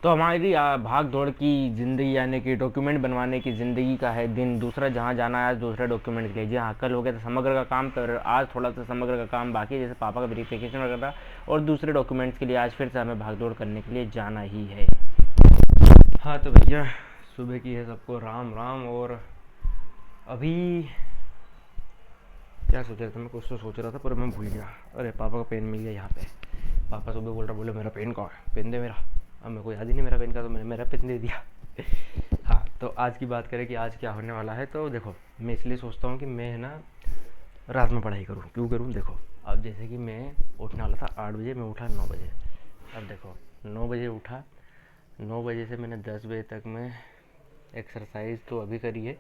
तो हमारी भाग दौड़ की ज़िंदगी यानी कि डॉक्यूमेंट बनवाने की ज़िंदगी का है दिन दूसरा, जहाँ जाना है आज दूसरे डॉक्यूमेंट के लिए। जी हाँ, कल हो गया था समग्र का काम, पर आज थोड़ा सा समग्र का काम बाकी है, जैसे पापा का वेरिफिकेशन वगैरह और दूसरे डॉक्यूमेंट्स के लिए आज फिर से हमें भाग दौड़ करने के लिए जाना ही है। हाँ तो भैया, सुबह की है सबको राम राम। और अभी क्या सोच रहा था मैं, कुछ तो सोच रहा था पर मैं भूल गया। अरे पापा का पेन मिल गया यहाँ पे। पापा सुबह बोल रहा, बोले मेरा पेन कहाँ है, पेन दे मेरा। अब मेरे को याद ही नहीं मेरा पेन का, तो मैंने मेरा पेन दे दिया। हाँ, तो आज की बात करें कि आज क्या होने वाला है। तो देखो, मैं इसलिए सोचता हूँ कि मैं है ना रात में पढ़ाई करूँ। क्यों करूँ? देखो, अब जैसे कि मैं उठने वाला था 8 बजे, मैं उठा 9 बजे। अब देखो, 9 बजे उठा, 9 बजे से मैंने 10 बजे तक मैं एक्सरसाइज तो अभी करी है।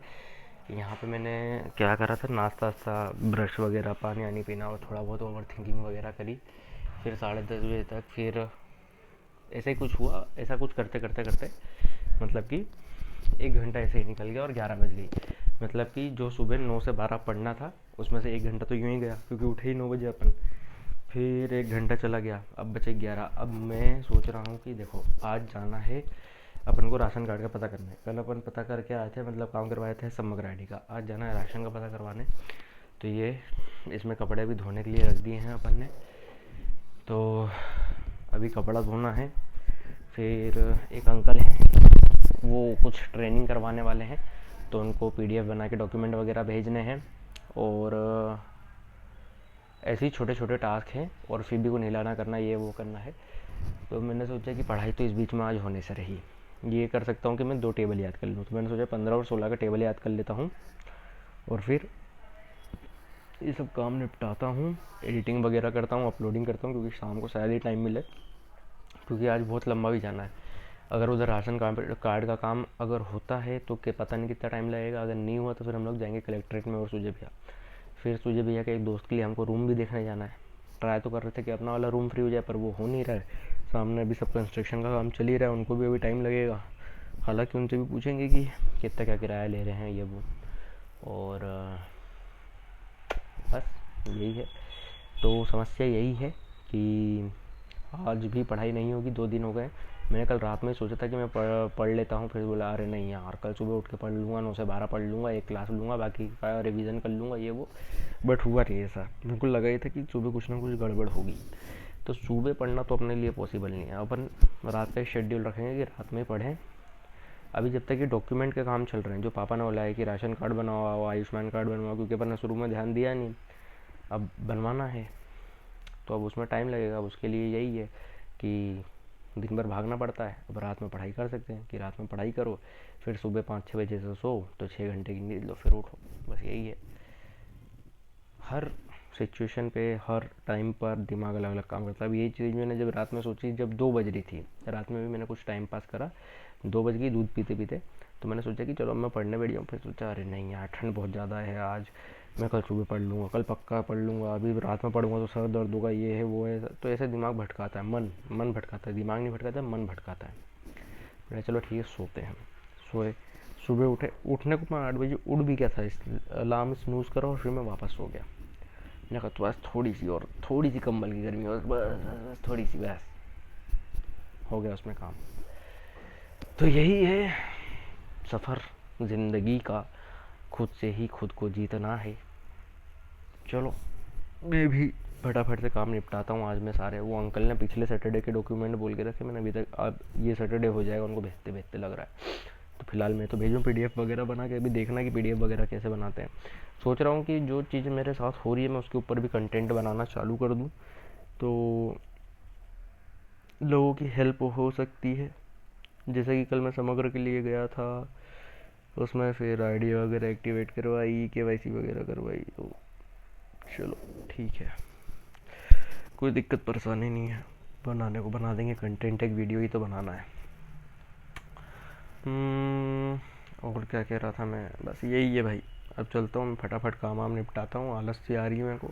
यहाँ पे मैंने क्या करा था, नाश्ता वास्ता, ब्रश वगैरह, पानी वानी पीना और थोड़ा बहुत ओवर थिंकिंग वगैरह करी। फिर 10:30 बजे तक फिर ऐसा ही कुछ हुआ। ऐसा कुछ करते करते करते मतलब कि 1 घंटा ऐसे ही निकल गया और 11 बज गई। मतलब कि जो सुबह 9 से 12 पढ़ना था उसमें से 1 घंटा तो यूँ ही गया, क्योंकि उठे ही 9 बजे अपन। फिर 1 घंटा चला गया, अब बचे 11। अब मैं सोच रहा हूँ कि देखो, आज जाना है अपन को राशन कार्ड का पता करना है। कल अपन पता करके आए थे, मतलब काम करवाए थे समग्र आईडी का। आज जाना है राशन का पता करवाने। तो ये इसमें कपड़े भी धोने के लिए रख दिए हैं अपन ने। तो अभी कपड़ा धोना है। फिर एक अंकल हैं, वो कुछ ट्रेनिंग करवाने वाले हैं, तो उनको पीडीएफ बना के डॉक्यूमेंट वगैरह भेजने हैं। और ऐसे ही छोटे छोटे टास्क हैं, और फिर भी को निलाना करना, ये वो करना है। तो मैंने सोचा कि पढ़ाई तो इस बीच में आज होने से रही, ये कर सकता हूँ कि मैं 2 टेबल याद कर लूँ। तो मैंने सोचा 15 और 16 का टेबल याद कर लेता हूँ, और फिर ये सब काम निपटाता हूँ। एडिटिंग वगैरह करता हूँ, अपलोडिंग करता हूँ, क्योंकि शाम को शायद ही टाइम मिले, क्योंकि आज बहुत लंबा भी जाना है। अगर उधर राशन कार्ड का काम अगर होता है तो क्या पता नहीं कितना टाइम लगेगा। अगर नहीं हुआ तो फिर हम लोग जाएंगे कलेक्ट्रेट में और सूजे भैया। फिर सूजे भैया के एक दोस्त के लिए हमको रूम भी देखने जाना है। ट्राई तो कर रहे थे कि अपना वाला रूम फ्री हो जाए, पर वो हो नहीं रहा है। सामने अभी सब कंस्ट्रक्शन का काम चल ही रहा है, उनको भी अभी टाइम लगेगा। हालांकि उनसे भी पूछेंगे कि कितना क्या किराया ले रहे हैं ये वो। और बस यही है। तो समस्या यही है कि आज भी पढ़ाई नहीं होगी, 2 दिन हो गए। मैंने कल रात में सोचा था कि मैं पढ़ लेता हूँ, फिर बोला अरे नहीं यार, कल सुबह उठ के पढ़ लूँगा, 9 से 12 पढ़ लूँगा, एक क्लास लूँगा, बाकी का रिवीजन कर लूँगा ये वो। बट हुआ नहीं ऐसा। मेरे को लगा ही था कि सुबह कुछ ना कुछ गड़बड़ होगी। तो सुबह पढ़ना तो अपने लिए पॉसिबल नहीं है। अपन रात का एक शेड्यूल रखेंगे कि रात में पढ़ें। अभी जब तक ये डॉक्यूमेंट के काम चल रहे हैं, जो पापा ने बोला है कि राशन कार्ड बनवाओ, आयुष्मान कार्ड बनवाओ, क्योंकि अपन ने शुरू में ध्यान दिया नहीं, अब बनवाना है, तो अब उसमें टाइम लगेगा। अब उसके लिए यही है कि दिन भर भागना पड़ता है। अब रात में पढ़ाई कर सकते हैं कि रात में पढ़ाई करो, फिर सुबह 5-6 बजे से सो, तो 6 घंटे की नींद लो, फिर उठो। बस यही है। हर सिचुएशन पे हर टाइम पर दिमाग अलग अलग काम करता है। अब यही चीज़ मैंने जब रात में सोची, जब 2 बज रही थी, रात में भी मैंने कुछ टाइम पास करा, 2 बज गई दूध पीते पीते। तो मैंने सोचा कि चलो अब मैं पढ़ने बैठ जाऊँ। फिर सोचा अरे नहीं यार, ठंड बहुत ज़्यादा है आज, मैं कल सुबह पढ़ लूँगा, कल पक्का पढ़ लूँगा, अभी रात में पढ़ूँगा तो सर दर्द होगा, ये है वो है। तो ऐसे दिमाग भटकाता है, मन भटकाता है, दिमाग नहीं भटकाता है, मन भटकाता है। मैंने चलो ठीक है, सोते हैं। सोए, सुबह उठने को मैं 8 बजे उठ भी गया था, इस अलार्म स्नूज़ करा और फिर मैं वापस सो गया। मैंने कहा तो बस थोड़ी सी कंबल की गर्मी, और बस थोड़ी सी, बस हो गया उसमें काम। तो यही है सफ़र ज़िंदगी का, खुद से ही खुद को जीतना है। चलो, मैं भी फटाफट से काम निपटाता हूँ आज मैं सारे। वो अंकल ने पिछले सैटरडे के डॉक्यूमेंट बोल के रखे, मैंने अभी तक, अब ये सैटरडे हो जाएगा उनको भेजते भेजते लग रहा है। तो फिलहाल मैं तो भेजूँ पीडीएफ वगैरह बना के, अभी देखना कि पीडीएफ वगैरह कैसे बनाते हैं। सोच रहा हूँ कि जो चीज़ मेरे साथ हो रही है मैं उसके ऊपर भी कंटेंट बनाना चालू कर दूँ, तो लोगों की हेल्प हो सकती है। जैसे कि कल मैं समग्र के लिए गया था, उसमें फिर आईडी वगैरह एक्टिवेट करवाई, केवाईसी वगैरह करवाई। तो चलो ठीक है, कोई दिक्कत परेशानी नहीं है, बनाने को बना देंगे कंटेंट, एक वीडियो ही तो बनाना है। और क्या कह रहा था मैं, बस यही है भाई। अब चलता हूँ मैं, फटाफट काम वाम निपटाता हूँ, आलस सी आ रही है मेरे को,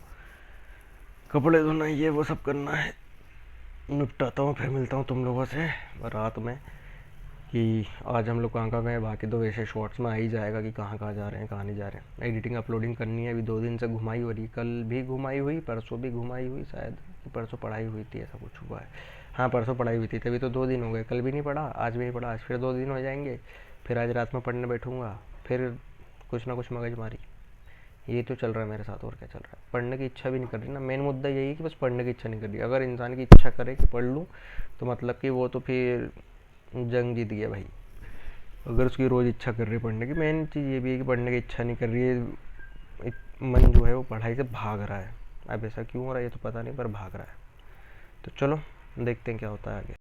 कपड़े धोना ये वो सब करना है, निपटाता हूँ। फिर मिलता हूँ तुम लोगों से रात में कि आज हम लोग कहाँ कहाँ गए। बाकी तो वैसे शॉर्ट्स में आ ही जाएगा कि कहाँ कहाँ जा रहे हैं, कहाँ नहीं जा रहे हैं। एडिटिंग अपलोडिंग करनी है, अभी 2 दिन से घुमाई हो रही, कल भी घुमाई हुई, परसों भी घुमाई हुई, शायद परसों पढ़ाई हुई थी, ऐसा कुछ हुआ है। हाँ परसों पढ़ाई हुई थी, तभी तो 2 दिन हो गए, कल भी नहीं पढ़ा, आज भी नहीं पढ़ा, आज फिर 2 दिन हो जाएंगे। फिर आज रात में पढ़ने बैठूंगा, फिर कुछ ना कुछ मगजमारी। ये तो चल रहा है मेरे साथ, और क्या चल रहा है। पढ़ने की इच्छा भी नहीं कर रही ना, मेन मुद्दा यही है कि बस पढ़ने की इच्छा नहीं कर रही। अगर इंसान की इच्छा करे कि पढ़ लूँ, तो मतलब कि वो तो फिर जंग जीत गया भाई। अगर उसकी रोज़ इच्छा कर रही है पढ़ने की, मेन चीज़ ये भी है कि पढ़ने की इच्छा नहीं कर रही है, मन जो है वो पढ़ाई से भाग रहा है। अब ऐसा क्यों हो रहा है ये तो पता नहीं, पर भाग रहा है। तो चलो देखते हैं क्या होता है आगे।